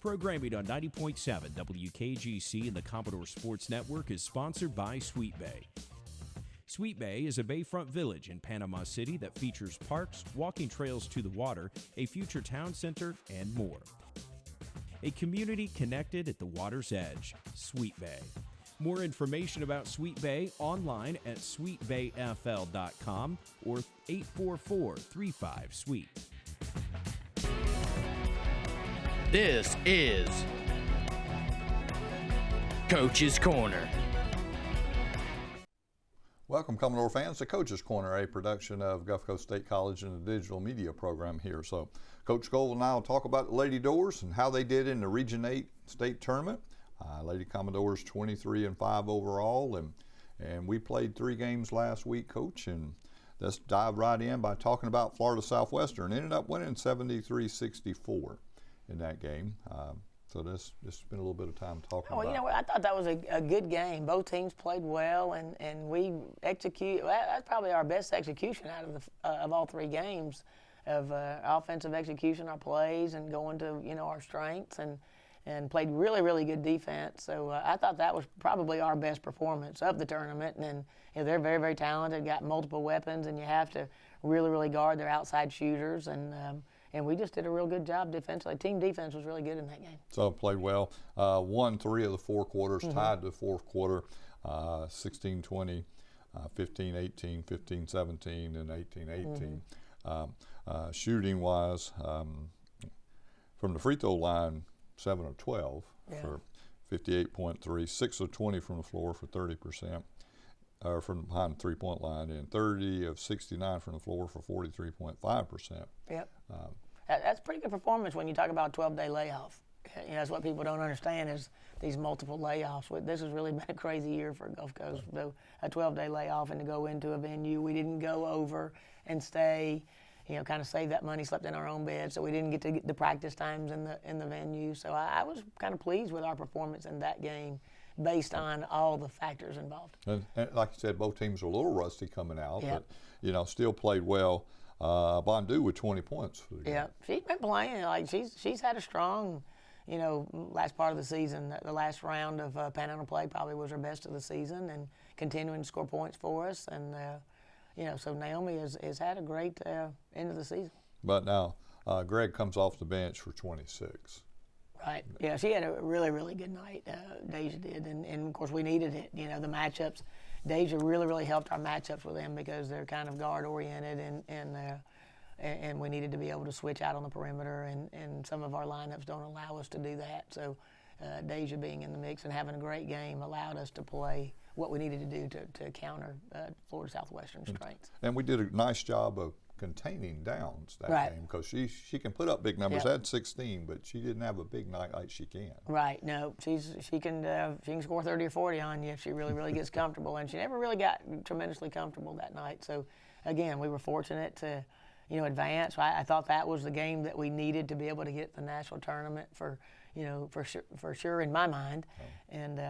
Programming on 90.7 WKGC and the Commodore Sports Network is sponsored by Sweet Bay. Sweet Bay is a bayfront village in Panama City that features parks, walking trails to the water, a future town center, and more. A community connected at the water's edge, Sweet Bay. More information about Sweet Bay online at sweetbayfl.com or 844-35-SWEET. This is Coach's Corner. Welcome, Commodore fans, to Coach's Corner, a production of Gulf Coast State College and the digital media program here. So, Coach Scovel and I will talk about the Lady Doors and how they did in the Region 8 state tournament. Lady Commodores 23-5 overall, and we played 3 games last week, Coach, and let's dive right in by talking about Florida Southwestern. Ended up winning 73-64 in that game. So this spent a little bit of time talking about. Well, you know, I thought that was a good game. Both teams played well, and we execute. Well, that's probably our best execution out of all 3 games, of offensive execution, our plays, and going to our strengths, and played really, really good defense. So I thought that was probably our best performance of the tournament. And they're very, very talented, got multiple weapons, and you have to really, really guard their outside shooters. And we just did a real good job defensively. Team defense was really good in that game. So played well. Won 3 of the 4 quarters, tied the 4th quarter, 16-20, 15-18, 15-17, and 18-18. Shooting-wise, from the free throw line, 7 of 12 for 58.3, 6 of 20 from the floor for 30%, from behind the three-point line, and 30 of 69 from the floor for 43.5%. Yep. That's a pretty good performance when you talk about a 12-day layoff. That's what people don't understand is these multiple layoffs. This has really been a crazy year for Gulf Coast. Though a 12-day layoff and to go into a venue, we didn't go over and stay. Kind of save that money, slept in our own bed, so we didn't get to get the practice times in the venue. So I was kind of pleased with our performance in that game based on all the factors involved. And like you said, both teams were a little rusty coming out, but still played well. Bondu with 20 points for the game. Yeah, she's been playing. Like she's had a strong, last part of the season. The last round of Panhandle play probably was her best of the season, and continuing to score points for us. And so Naomi has had a great end of the season. But now Greg comes off the bench for 26. Right. Yeah, she had a really, really good night. Deja did, and of course we needed it. The matchups. Deja really, really helped our matchups with them because they're kind of guard oriented, and we needed to be able to switch out on the perimeter, and some of our lineups don't allow us to do that. So Deja being in the mix and having a great game allowed us to play what we needed to do to counter Florida Southwestern's strengths. And we did a nice job of containing Downs that game because she can put up big numbers. Had 16, but she didn't have a big night like she can. Right. No, she can score 30 or 40 on you if she really, really gets comfortable, and she never really got tremendously comfortable that night. So again, we were fortunate to advance. I thought that was the game that we needed to be able to get the national tournament for sure in my mind. And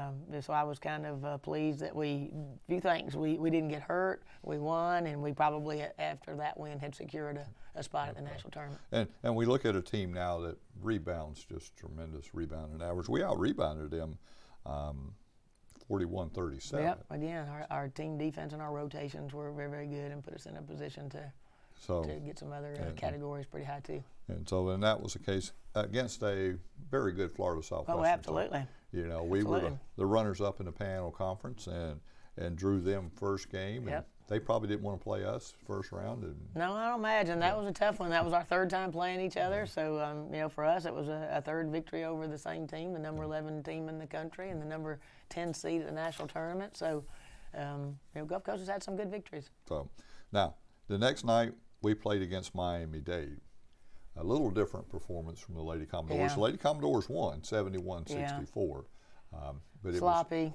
so I was kind of pleased that we didn't get hurt, we won, and we probably after that win had secured a spot at the national tournament. And we look at a team now that rebounds just tremendous rebounding average. We out-rebounded them 41-37. Yep, again, our team defense and our rotations were very, very good and put us in a position to get some other categories pretty high too. And so that was the case against a very good Florida Southwestern. Oh, absolutely. So, we were the runners-up in the Panhandle Conference and drew them first game. And they probably didn't want to play us first round. No, I don't imagine. That was a tough one. That was our 3rd time playing each other. So, for us, it was a 3rd victory over the same team, the number 11 team in the country and the number 10 seed at the national tournament. So, Gulf Coast has had some good victories. So, now, the next night, we played against Miami-Dade. A little different performance from the Lady Commodores. Yeah. The Lady Commodores won 71-64. But sloppy.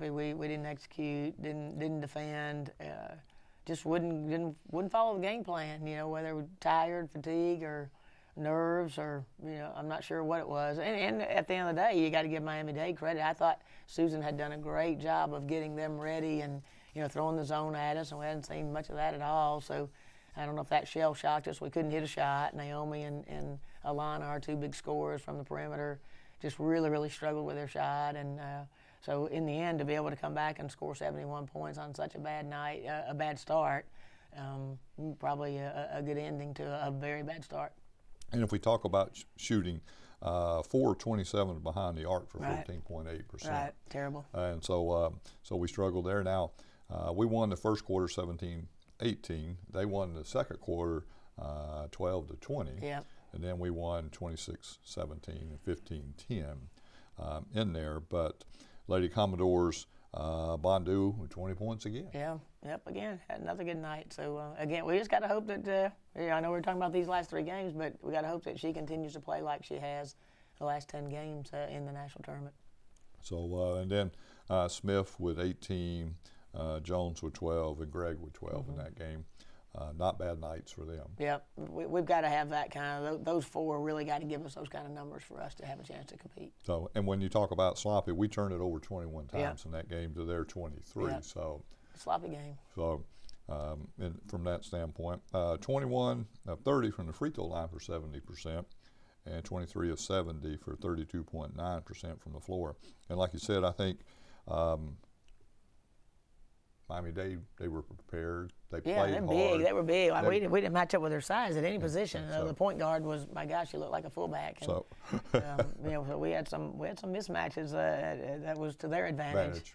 We didn't execute, didn't defend, just wouldn't follow the game plan. Whether we're tired, fatigue, or nerves, or I'm not sure what it was. And at the end of the day, you got to give Miami-Dade credit. I thought Susan had done a great job of getting them ready and throwing the zone at us, and we hadn't seen much of that at all. So I don't know if that shell shocked us. We couldn't hit a shot. Naomi and Alana, our two big scorers from the perimeter, just really struggled with their shot. And so in the end, to be able to come back and score 71 points on such a bad night, a bad start, probably a good ending to a very bad start. And if we talk about shooting, 4-27 behind the arc for 14.8%. Right, terrible. And so we struggled there. Now, we won the first quarter 17-18. They won the second quarter 12-20. Yep. And then we won 26-17 and 15-10 in there. But Lady Commodores, Bondu with 20 points again. Yeah, yep, again, had another good night. So, again, we just got to hope that, I know we're talking about these last 3 games, but we got to hope that she continues to play like she has the last 10 games in the national tournament. So, and then Smith with 18, Jones with 12, and Gregg with 12 in that game. Not bad nights for them. Yep, we've got to have that kind of, those 4 really got to give us those kind of numbers for us to have a chance to compete. So, and when you talk about sloppy, we turned it over 21 times in that game to their 23. Yep. So, sloppy game. So, and from that standpoint, 21 of 30 from the free throw line for 70%, and 23 of 70 for 32.9% from the floor. And like you said, I think Miami-Dade, they were prepared. They played hard. Big. They were big. We didn't match up with their size at any position. So, the point guard was, my gosh, he looked like a fullback. And, so, so we had some mismatches that was to their advantage.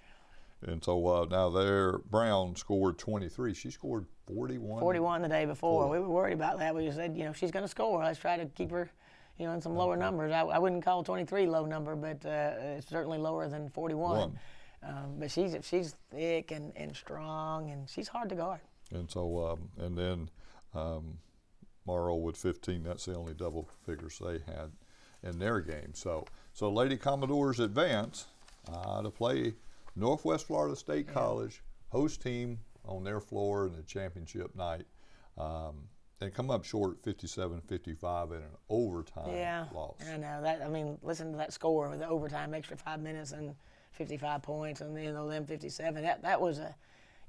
And so now there, Brown scored 23. She scored 41. 41 the day before. We were worried about that. We just said, she's going to score. Let's try to keep her, in some lower numbers. I wouldn't call 23 low number, but it's certainly lower than 41. But she's thick and strong, and she's hard to guard. And so, and then Morrow with 15. That's the only double figures they had in their game. So Lady Commodores advance to play Northwest Florida State College, host team on their floor in the championship night, and come up short 57-55 in an overtime loss. I know that. I mean, listen to that score with the overtime, extra 5 minutes and 55 points, and them 57. That was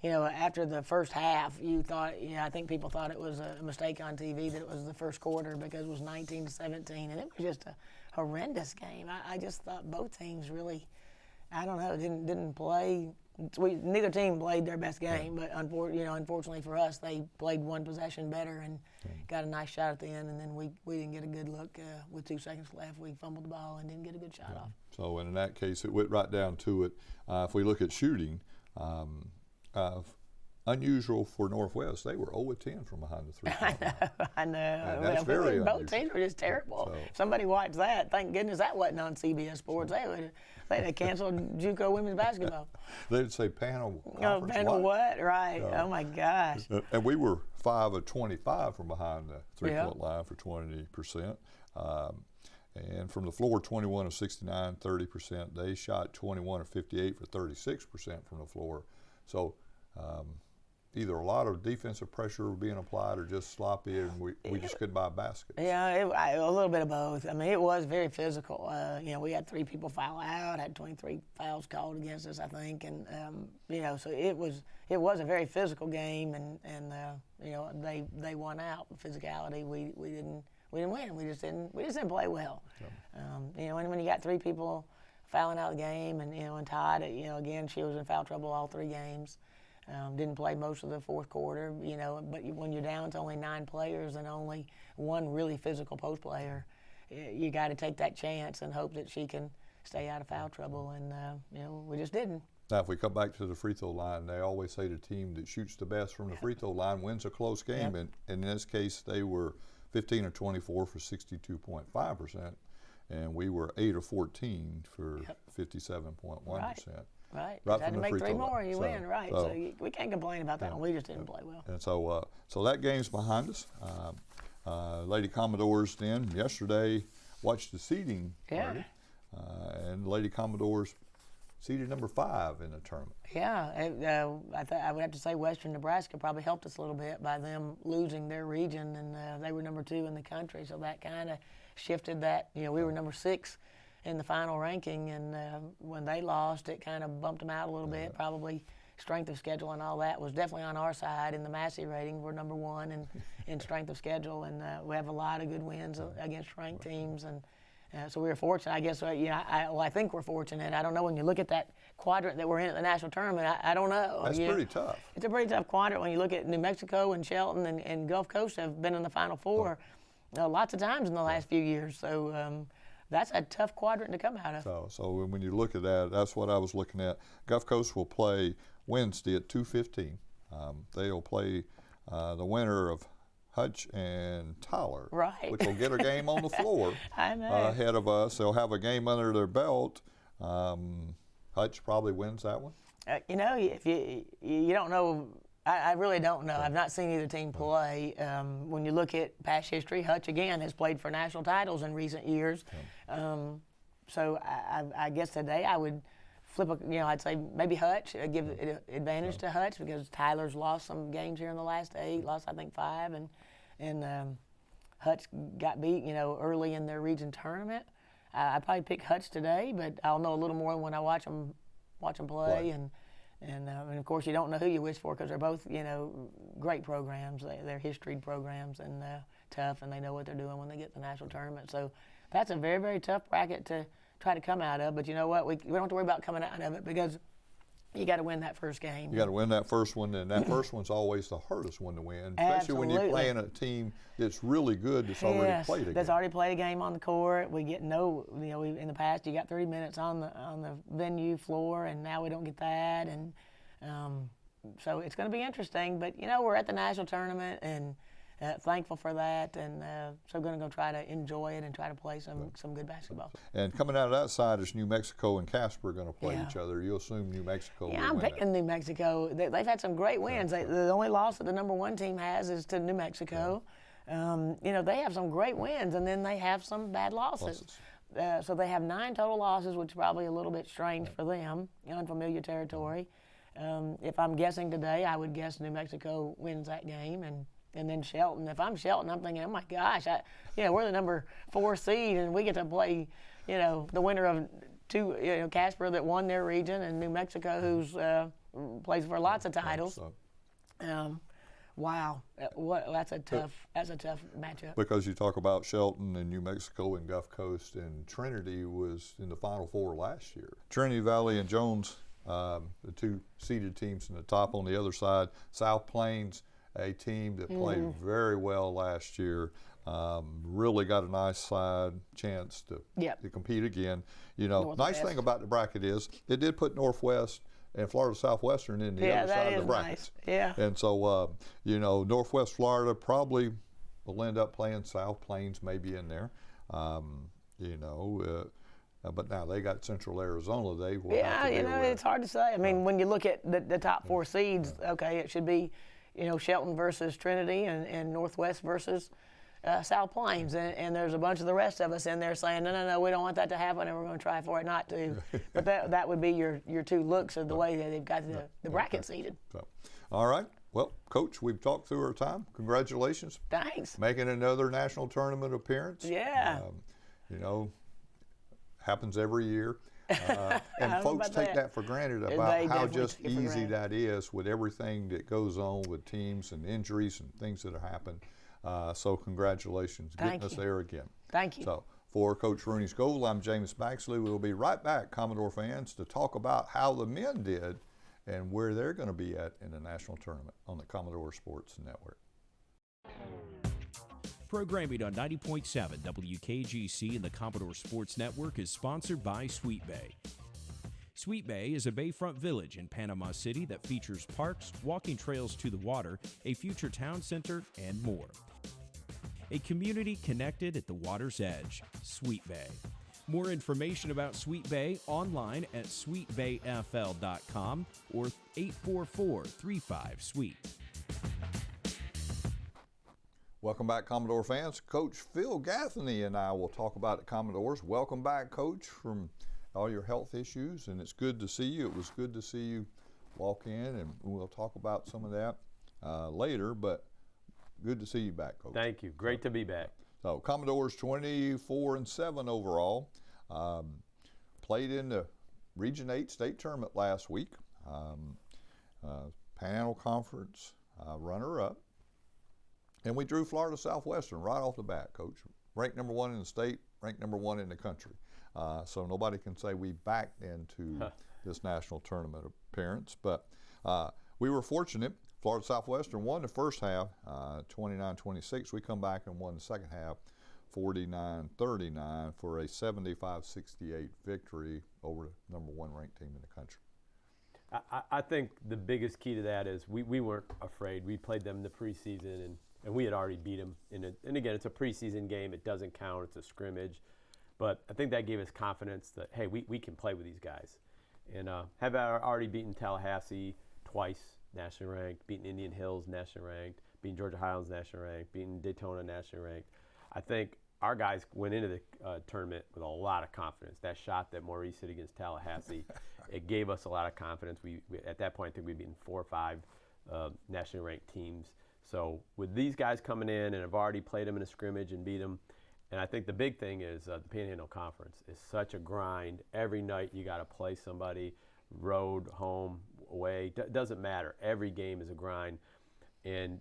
after the first half, you thought, I think people thought it was a mistake on TV that it was the first quarter because it was 19-17, and it was just a horrendous game. I just thought both teams really, I don't know, didn't play. Neither team played their best game, but unfortunately for us, they played one possession better and got a nice shot at the end, and then we didn't get a good look with 2 seconds left. We fumbled the ball and didn't get a good shot off. So in that case, it went right down to it. If we look at shooting, unusual for Northwest, they were 0-10 from behind the 3-point line. I know. And that's very unusual. Both teams were just terrible. So, somebody watched that. Thank goodness that wasn't on CBS Sports. They'd have canceled JUCO women's basketball. They'd say panel conference. Panel what? Right. Oh my gosh. And we were 5 of 25 from behind the 3-point line for 20%. And from the floor, 21 of 69, 30%. They shot 21 of 58 for 36% from the floor. So either a lot of defensive pressure being applied or just sloppy, and we just couldn't buy baskets. Yeah, a little bit of both. I mean, it was very physical. We had 3 people foul out, had 23 fouls called against us, I think, and so it was a very physical game, and they won out. Physicality, we didn't win. We just didn't play well. Yeah. And when you got 3 people fouling out the game, and Todd, again, she was in foul trouble all 3 games. Didn't play most of the fourth quarter, but when you're down to only 9 players and only 1 really physical post player, you got to take that chance and hope that she can stay out of foul trouble, and we just didn't. Now, if we come back to the free throw line, they always say the team that shoots the best from the free throw line wins a close game, and in this case, they were 15 of 24 for 62.5%, and we were 8 of 14 for 57.1%. Right. Right Had from to the make 3 more, line. you win. Right. So we can't complain about that one. We just didn't play well. And so that game's behind us. Lady Commodores then yesterday watched the seeding party, and Lady Commodores seeded number 5 in the tournament. Yeah, I would have to say Western Nebraska probably helped us a little bit by them losing their region, and they were number 2 in the country, so that kind of shifted that. We were number 6 in the final ranking, and when they lost, it kind of bumped them out a little bit, probably strength of schedule and all that was definitely on our side. In the Massey rating, we're number 1 in strength of schedule, and we have a lot of good wins against ranked teams. And so we were fortunate, I guess. I think we're fortunate. I don't know, when you look at that quadrant that we're in at the national tournament, I don't know. That's pretty tough. It's a pretty tough quadrant when you look at New Mexico and Shelton and Gulf Coast have been in the Final Four lots of times in the last few years. So that's a tough quadrant to come out of. So when you look at that, that's what I was looking at. Gulf Coast will play Wednesday at 2:15. They'll play the winner of Hutch and Tyler, right, which will get a game on the floor I know. Ahead of us. They'll have a game under their belt. Hutch probably wins that one. If you don't know, I really don't know. I've not seen either team play. When you look at past history, Hutch again has played for national titles in recent years. So I guess today I would flip I'd say maybe Hutch, give advantage to Hutch, because Tyler's lost some games here in the last 8, lost I think 5, and Hutch got beat early in their region tournament. I'd probably pick Hutch today, but I'll know a little more when I watch them play. And of course you don't know who you wish for, because they're both great programs. They're historied programs and tough, and they know what they're doing when they get to the national tournament. So that's a very, very tough bracket to try to come out of. But you know what? We don't have to worry about coming out of it, because you got to win that first game. You got to win that first one, and that first one's always the hardest one to win, especially when you're playing a team that's really good that's already played a game. That's already played a game on the court. We get in the past you got 30 minutes on the venue floor, and now we don't get that, and so it's going to be interesting. But we're at the national tournament, and thankful for that, and so going to go try to enjoy it and try to play some good basketball. And coming out of that side is New Mexico and Casper going to play each other. You'll assume New Mexico will win. I'm picking New Mexico. They've had some great wins. The only loss that the number 1 team has is to New Mexico. They have some great wins, and then they have some bad losses. So they have 9 total losses, which is probably a little bit strange for them, unfamiliar territory. If I'm guessing today, I would guess New Mexico wins that game, and then Shelton. If I'm Shelton, I'm thinking, oh my gosh, we're the number 4 seed, and we get to play, the winner of 2, Casper that won their region, and New Mexico, who's plays for lots of titles. Wow, that's a tough matchup. Because you talk about Shelton and New Mexico and Gulf Coast, and Trinity was in the Final Four last year. Trinity Valley and Jones, the 2 seeded teams in the top. On the other side, South Plains, a team that played very well last year, really got a nice side chance to compete again. Nice thing about the bracket is it did put Northwest and Florida Southwestern in the other side of the bracket. Nice. Yeah. And so, Northwest Florida probably will end up playing South Plains maybe in there. But now they got Central Arizona. They will have to deal with it's hard to say. I mean, when you look at the top 4 seeds, okay, it should be Shelton versus Trinity and Northwest versus South Plains, and there's a bunch of the rest of us in there saying, no, we don't want that to happen, and we're going to try for it not to. But that would be your 2 looks of the way that they've got the bracket seeded. So, all right. Well, Coach, we've talked through our time. Congratulations. Thanks. Making another national tournament appearance. Yeah. Happens every year. And folks take that for granted about how just easy that is with everything that goes on with teams and injuries and things that have happened. So congratulations, getting us there again. Thank you. So for Coach Rooney Scovel, I'm James Maxley. We'll be right back, Commodore fans, to talk about how the men did and where they're going to be at in the national tournament on the Commodore Sports Network. Programming on 90.7 WKGC and the Commodore Sports Network is sponsored by Sweet Bay. Sweet Bay is a bayfront village in Panama City that features parks, walking trails to the water, a future town center, and more. A community connected at the water's edge, Sweet Bay. More information about Sweet Bay online at sweetbayfl.com or 844-35-SWEET. Welcome back, Commodore fans. Coach Phil Gaffney and I will talk about the Commodores. Welcome back, Coach, from all your health issues, and it's good to see you. It was good to see you walk in, and we'll talk about some of that later, but good to see you back, Coach. Thank you. Great to be back. So Commodores 24-7 overall. Played in the Region 8 state tournament last week. Panhandle Conference runner-up. And we drew Florida Southwestern right off the bat, Coach. Ranked number 1 in the state, ranked number 1 in the country. So nobody can say we backed into this national tournament appearance. But we were fortunate. Florida Southwestern won the first half, 29-26. We come back and won the second half, 49-39, for a 75-68 victory over the number 1 ranked team in the country. I think the biggest key to that is we weren't afraid. We played them in the preseason, and we had already beat them. And again, it's a preseason game. It doesn't count. It's a scrimmage. But I think that gave us confidence that, hey, we can play with these guys. And have already beaten Tallahassee twice, nationally ranked, beaten Indian Hills, nationally ranked, beaten Georgia Highlands, nationally ranked, beaten Daytona, nationally ranked. I think our guys went into the tournament with a lot of confidence. That shot that Maurice hit against Tallahassee, it gave us a lot of confidence. We at that point, I think we'd beaten 4 or 5 nationally ranked teams. So with these guys coming in and have already played them in a scrimmage and beat them, and I think the big thing is the Panhandle Conference is such a grind. Every night you got to play somebody, road, home, away. Doesn't matter. Every game is a grind. And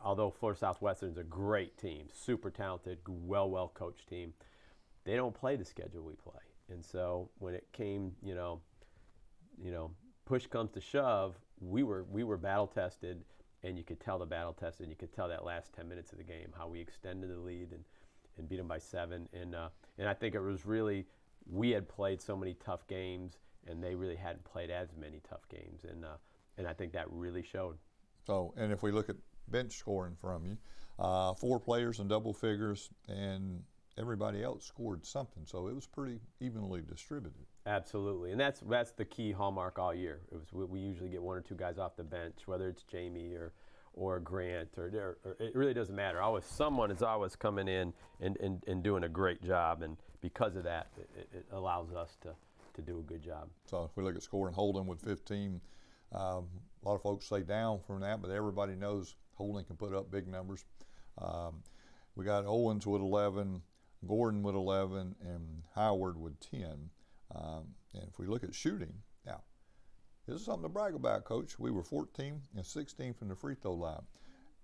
although Florida Southwestern is a great team, super talented, well coached team, they don't play the schedule we play. And so when it came, push comes to shove, we were battle tested, and you could tell the battle tested, and you could tell that last 10 minutes of the game how we extended the lead and beat them by 7. And I think it was really, we had played so many tough games, and they really hadn't played as many tough games, and I think that really showed. So, and if we look at bench scoring from you, 4 players in double figures, and everybody else scored something. So it was pretty evenly distributed. Absolutely, and that's the key hallmark all year. We usually get 1 or 2 guys off the bench, whether it's Jamie or Grant, or it really doesn't matter. Someone is always coming in and doing a great job, and because of that, it allows us to do a good job. So if we look at scoring, Holden with 15. A lot of folks say down from that, but everybody knows Holden can put up big numbers. We got Owens with 11, Gordon with 11, and Howard with 10. And if we look at shooting, now, this is something to brag about, Coach. We were 14 and 16 from the free throw line,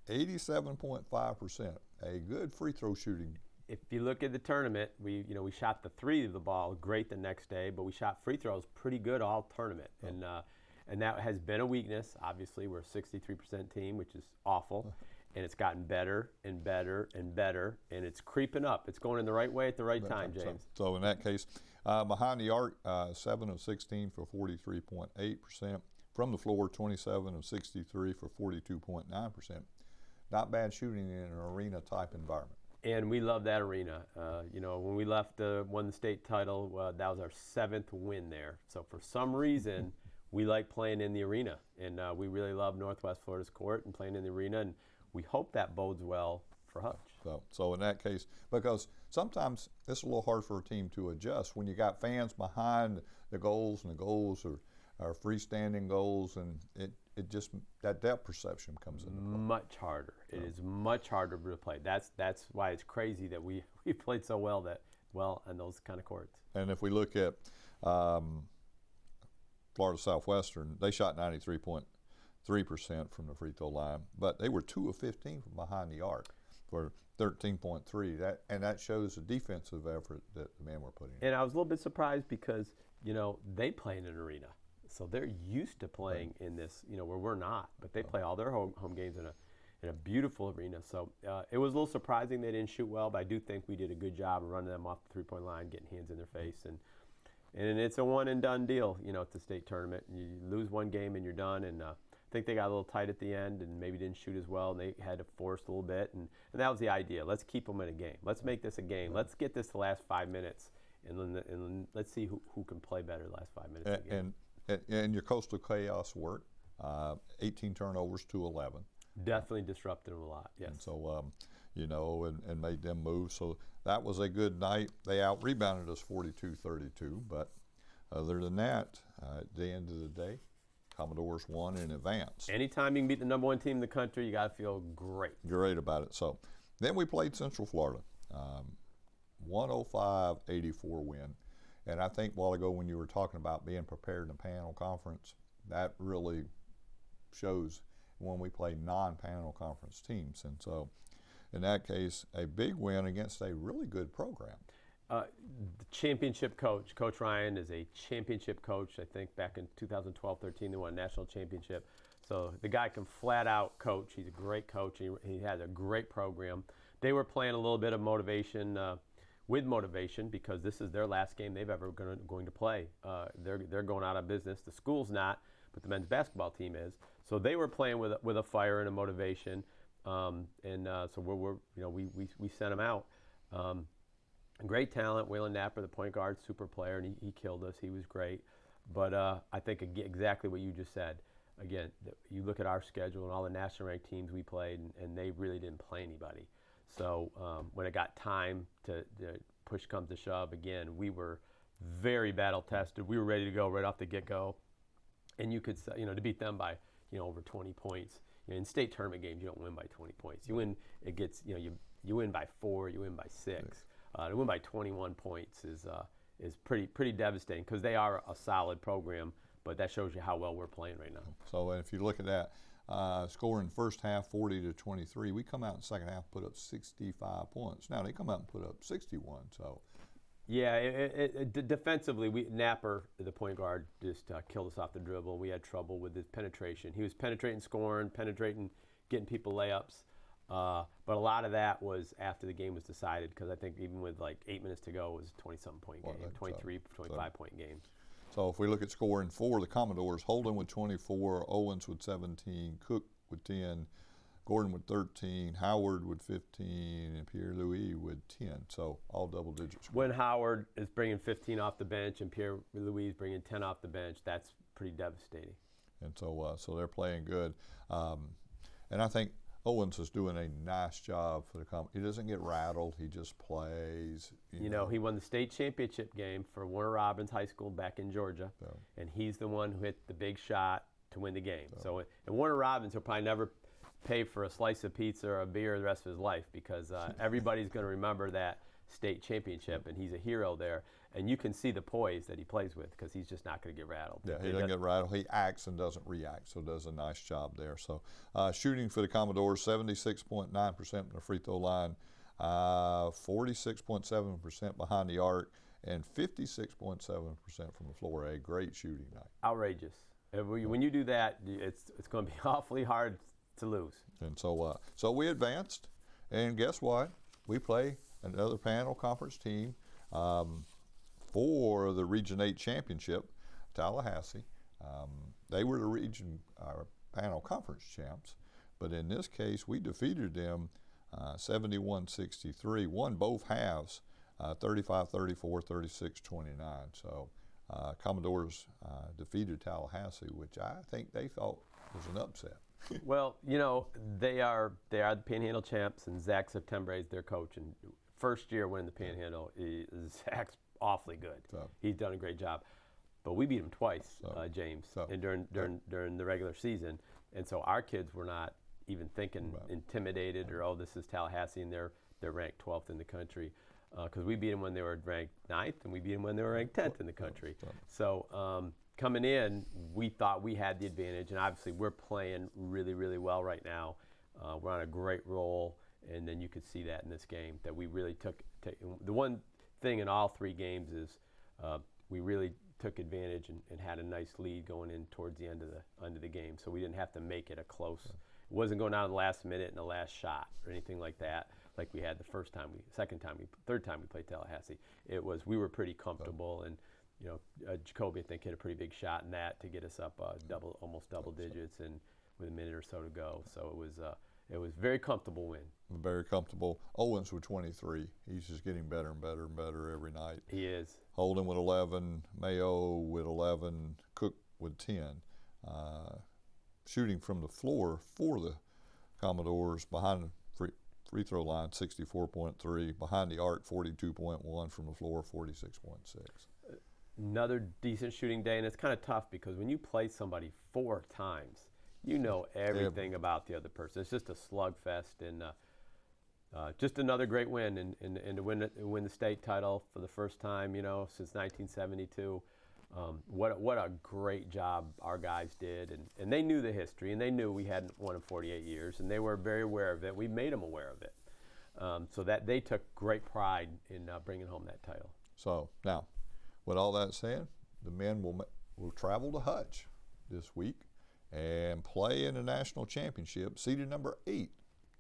87.5%, a good free throw shooting. If you look at the tournament, we shot the 3 of the ball great the next day, but we shot free throws pretty good all tournament. Oh. And that has been a weakness. Obviously, we're a 63% team, which is awful. And it's gotten better and better and better, and it's creeping up. It's going in the right way at the right time, James. So in that case, behind the arc, 7 of 16 for 43.8%. From the floor, 27 of 63 for 42.9%. Not bad shooting in an arena-type environment. And we love that arena. When we left, won the state title, that was our 7th win there. So for some reason, we like playing in the arena, and we really love Northwest Florida's court and playing in the arena, and we hope that bodes well for Hutch. So in that case, because sometimes it's a little hard for a team to adjust when you got fans behind the goals, and the goals are freestanding goals, and it just, that depth perception comes into play. Much harder. It is much harder to play. That's why it's crazy that we played so well on those kind of courts. And if we look at Florida Southwestern, they shot 93.3% from the free throw line, but they were 2 of 15 from behind the arc for 13.3. That shows the defensive effort that the men were putting in. And I was a little bit surprised because they play in an arena, so they're used to playing in this, where we're not. But they play all their home games in a beautiful arena. So it was a little surprising they didn't shoot well, but I do think we did a good job of running them off the 3-point line, getting hands in their face, and it's a one and done deal, at the state tournament. You lose one game and you're done. And I think they got a little tight at the end and maybe didn't shoot as well, and they had to force a little bit. And that was the idea. Let's keep them in a game. Let's make this a game. Let's get this the last 5 minutes, and then let's see who can play better the last 5 minutes of the game. And your coastal chaos worked. 18 turnovers to 11. Definitely disrupted them a lot. Yes. And so, and made them move. So that was a good night. They out-rebounded us 42-32, but other than that, at the end of the day, Commodores won in advance. Anytime you can beat the number 1 team in the country, you got to feel great. Great about it. So then we played Central Florida, 105-84 win. And I think a while ago when you were talking about being prepared in the Panhandle Conference, that really shows when we play non-Panhandle Conference teams. And so in that case, a big win against a really good program. The championship coach, Coach Ryan, is a championship coach. I think back in 2012-13 they won a national championship. So the guy can flat out coach. He's a great coach. He has a great program. They were playing a little bit of motivation, with motivation, because this is their last game they've ever going to play. They're going out of business. The school's not, but the men's basketball team is. So they were playing with a fire and a motivation, so we sent them out. Great talent, Waylon Napper, the point guard, super player, and he killed us. He was great. But I think exactly what you just said. Again, you look at our schedule and all the national ranked teams we played, and they really didn't play anybody. So when it got time to push comes to shove, again, we were very battle tested. We were ready to go right off the get-go. And you could, to beat them by, over 20 points. In state tournament games, you don't win by 20 points. You win, you win by 4, you win by 6. To win by 21 points is pretty devastating, because they are a solid program, but that shows you how well we're playing right now. So if you look at that, scoring first half 40-23, we come out in second half, put up 65 points. Now they come out and put up 61. So yeah, defensively, Napper, the point guard, just killed us off the dribble. We had trouble with his penetration. He was penetrating, scoring, getting people layups. But a lot of that was after the game was decided, because I think even with like 8 minutes to go, it was a 20-something point game, 23, 25-point game. So if we look at scoring for the Commodores, Holden with 24, Owens with 17, Cook with 10, Gordon with 13, Howard with 15, and Pierre-Louis with 10. So all double digits. When Howard is bringing 15 off the bench and Pierre-Louis is bringing 10 off the bench, that's pretty devastating. And so they're playing good. And I think Owens is doing a nice job for the Commodores. He doesn't get rattled. He just plays. He won the state championship game for Warner Robins High School back in Georgia, and he's the one who hit the big shot to win the game. So and Warner Robins, he'll probably never pay for a slice of pizza or a beer the rest of his life, because everybody's going to remember that state championship, and he's a hero there. And you can see the poise that he plays with, because he's just not going to get rattled. Yeah, he doesn't get rattled. He acts and doesn't react, so does a nice job there. So shooting for the Commodores, 76.9% from the free throw line, 46.7% behind the arc, and 56.7% from the floor. A great shooting night. Outrageous. When you do that, it's going to be awfully hard to lose. And so we advanced, and guess what? We play another Panhandle Conference team for the Region 8 championship, Tallahassee. They were the Region Panhandle Conference champs, but in this case, we defeated them 71-63, won both halves, 35-34, 36-29. So Commodores defeated Tallahassee, which I think they thought was an upset. Well, they are the Panhandle champs, and Zach Septembre is their coach. And first year winning the Panhandle, Zach's awfully good. He's done a great job. But we beat him twice, James, and during the regular season. And so our kids were not even thinking intimidated or, this is Tallahassee, and they're ranked 12th in the country. Because we beat them when they were ranked 9th, and we beat them when they were ranked 10th in the country. So coming in, we thought we had the advantage, and obviously we're playing really, really well right now. We're on a great roll, and then you could see that in this game, that we really took the one thing in all 3 games is we really took advantage and had a nice lead going in towards the end of the game, so we didn't have to make it a close. It wasn't going down to the last minute and the last shot or anything like that, like we had the third time we played Tallahassee. We were pretty comfortable, and Jacoby, I think, hit a pretty big shot in that to get us up almost double digits, and with a minute or so to go. So it was a very comfortable win. Very comfortable. Owens with 23. He's just getting better and better and better every night. He is. Holden with 11, Mayo with 11, Cook with 10. Shooting from the floor for the Commodores behind the free throw line, 64.3. Behind the arc, 42.1. From the floor, 46.6. Another decent shooting day, and it's kind of tough because when you play somebody 4 times, you know everything about the other person. It's just a slugfest, and just another great win, and to win the state title for the first time, since 1972. What a great job our guys did, and they knew the history, and they knew we hadn't won in 48 years, and they were very aware of it. We made them aware of it, so that they took great pride in bringing home that title. So now, with all that said, the men will travel to Hutch this week and play in the national championship, seeded number 8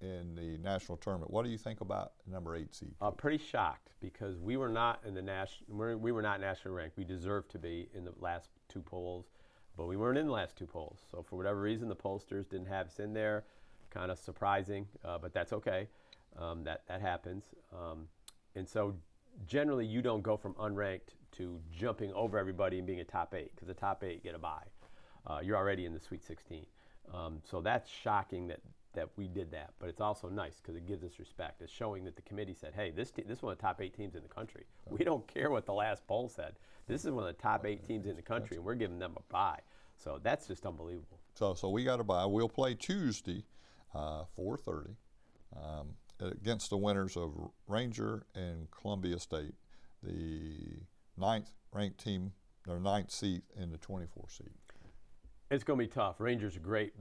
in the national tournament. What do you think about the number 8 seed? Pretty shocked, because we were not in the we were not nationally ranked. We deserved to be in the last 2 polls, but we weren't in the last 2 polls. So for whatever reason, the pollsters didn't have us in there. Kind of surprising, but that's okay. That happens. And so generally, you don't go from unranked to jumping over everybody and being a top 8, because the top 8 get a bye. You're already in the Sweet 16. So that's shocking that we did that, but it's also nice because it gives us respect. It's showing that the committee said, hey, this is one of the top 8 teams in the country. We don't care what the last poll said. This is one of the top 8 teams in the country, and we're giving them a bye. So that's just unbelievable. So we got a bye. We'll play Tuesday, 4:30, against the winners of Ranger and Columbia State, the 9th ranked team, their 9th seed in the 24 seed. It's going to be tough. Rangers a great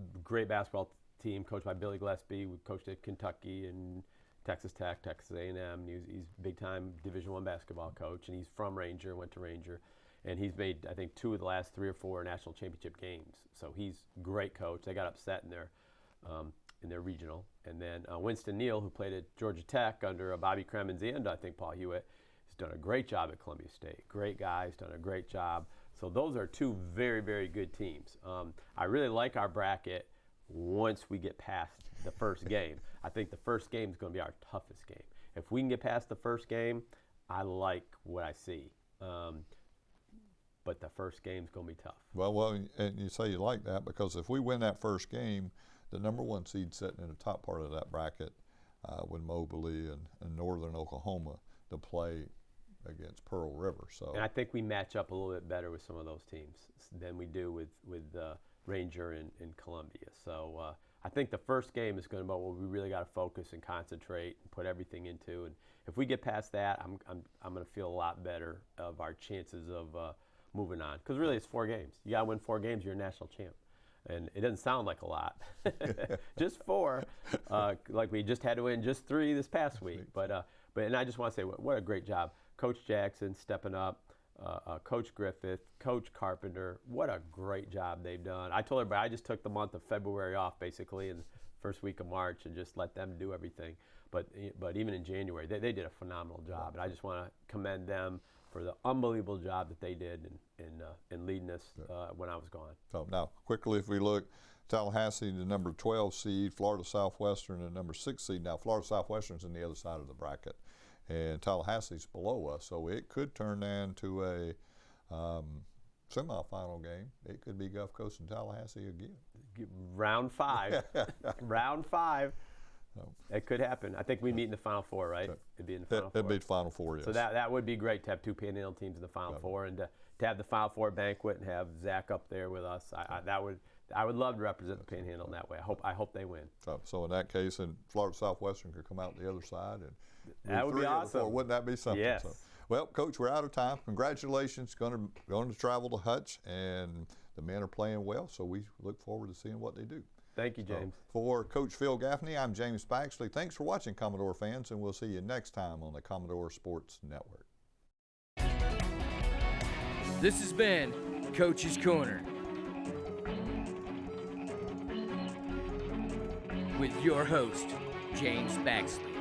basketball team coached by Billy Gillespie. We coached at Kentucky and Texas Tech, Texas A&M. He's big-time Division I basketball coach, and he's from Ranger, went to Ranger. And he's made, I think, 2 of the last 3 or 4 national championship games. So he's a great coach. They got upset in their regional. And then Winston Neal, who played at Georgia Tech under Bobby Cremens and I think Paul Hewitt, has done a great job at Columbia State. Great guys, done a great job. So those are 2 very, very good teams. I really like our bracket once we get past the first game. I think the first game is going to be our toughest game. If we can get past the first game, I like what I see. But the first game is going to be tough. Well, and you say you like that because if we win that first game, the number 1 seed sitting in the top part of that bracket with Moberly and Northern Oklahoma to play against Pearl River. So, and I think we match up a little bit better with some of those teams than we do with Ranger and Columbia. So I think the first game is going to be what we really got to focus and concentrate and put everything into. And if we get past that, I'm going to feel a lot better of our chances of moving on. Because really, it's 4 games. You got to win 4 games. You're a national champ. And it doesn't sound like a lot, just 4. Like we just had to win just 3 this past week. But and I just want to say what a great job, Coach Jackson stepping up. Coach Griffith, Coach Carpenter, what a great job they've done. I told everybody I just took the month of February off basically and the first week of March and just let them do everything. But even in January, they did a phenomenal job. And I just want to commend them for the unbelievable job that they did in leading us when I was gone. So now, quickly, if we look, Tallahassee, the number 12 seed, Florida Southwestern, the number 6 seed. Now, Florida Southwestern's in the other side of the bracket. And Tallahassee's below us, so it could turn into a semifinal game. It could be Gulf Coast and Tallahassee again. Round 5. Round 5. No. It could happen. I think we meet in the Final Four, right? It'd be in the Final Four. It'd be the Final Four, yes. So that would be great to have 2 Panhandle teams in the Final Four, and to have the Final Four banquet and have Zach up there with us. I would love to represent the Panhandle in that way. I hope they win. So in that case, and Florida Southwestern could come out the other side and that would be awesome. Wouldn't that be something? Yes. So, well, Coach, we're out of time. Congratulations, going to travel to Hutch, and the men are playing well. So we look forward to seeing what they do. Thank you, James. So, for Coach Phil Gaffney, I'm James Baxley. Thanks for watching, Commodore fans, and we'll see you next time on the Commodore Sports Network. This has been Coach's Corner with your host, James Baxley.